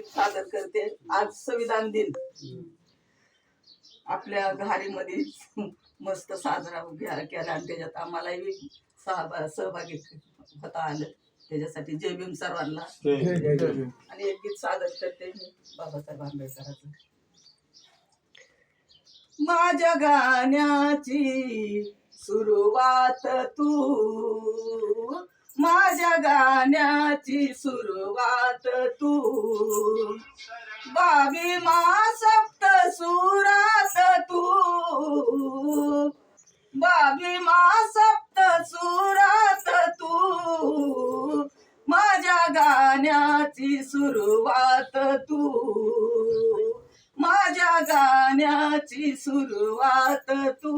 सादर करते. आज संविधान दिन आपल्या घारीमध्ये मस्त साजरा केला आणि त्याच्यात आम्हालाही सहभागी होता आलं. त्याच्यासाठी जय भीम सर्वांना. आणि एक गीत सादर करते मी बाबासाहेब आंबेडकरांचं. माझ्या गाण्याची सुरुवात तू, माझ्या गाण्याची सुरुवात तू, 22 सप्त सुरात तू, 22 सप्त सुरात तू, माझ्या गाण्याची सुरुवात तू, माझ्या गाण्याची सुरुवात तू.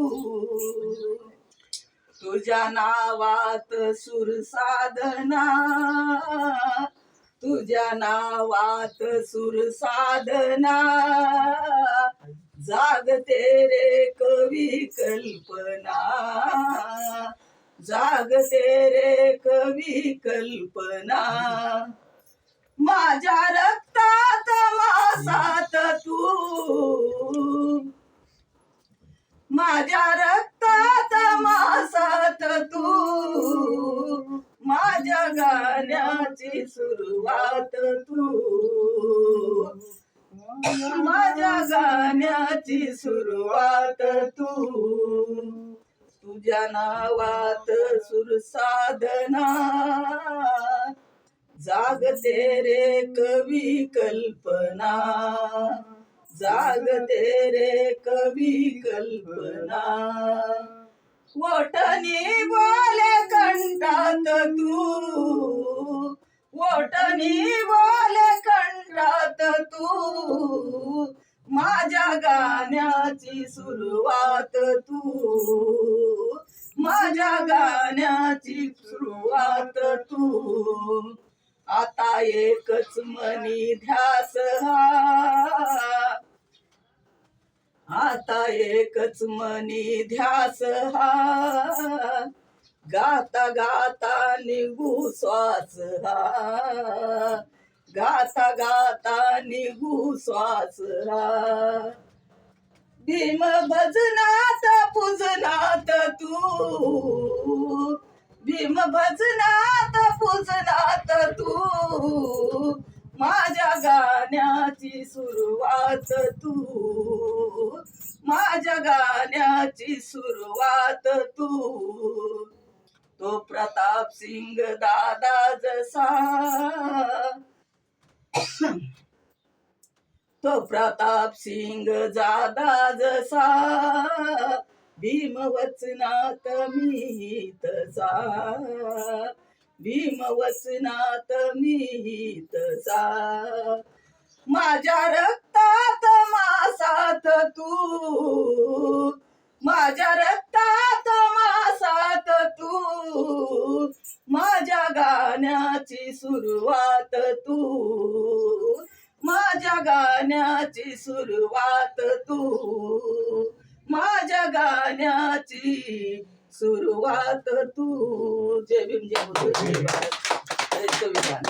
तुझ्या नावात सुर साधना, तुझ्या नावात सुर साधना, जागते रे कवी कल्पना, जागते रे कवी कल्पना. माझ्या रक्तात मासात तू, माझ्या रक्तात मासात तू, माझ्या गाण्याची सुरुवात तू, माझ्या गाण्याची सुरुवात तू. तुझ्या नावात सुर साधना, जागते रे कवी कल्पना, जागते रे कवी कल्पना. वटणी बोले कंठात तू, वटणी बोले कंठात तू, माझ्या गाण्याची सुरुवात तू, माझ्या गाण्याची सुरुवात तू. आता एकच मनी ध्यास हा, आता एकच मनी ध्यास हा, गाता गाता निघू श्वास हा, गाता गाता निघू श्वास हा. भीम भजनात पूजनात तू, भीम भजनात पूजनात तू, माझ्या गाण्याची सुरुवात तू, माझ्या गाण्याची सुरुवात तू. तो प्रताप सिंग दादा जसा, तो प्रताप सिंग दादा जसा, भीम वचनात मी तसा, भीम वचनात मी तसा. माझ्या रक्तात मासात तू, माझ्या रक्तात मासात तू, माझ्या गाण्याची सुरुवात तू, माझ्या गाण्याची सुरुवात तू, माझ्या गाण्याची सुरुवात तू. जय भीम, जय भारत, जय संविधान.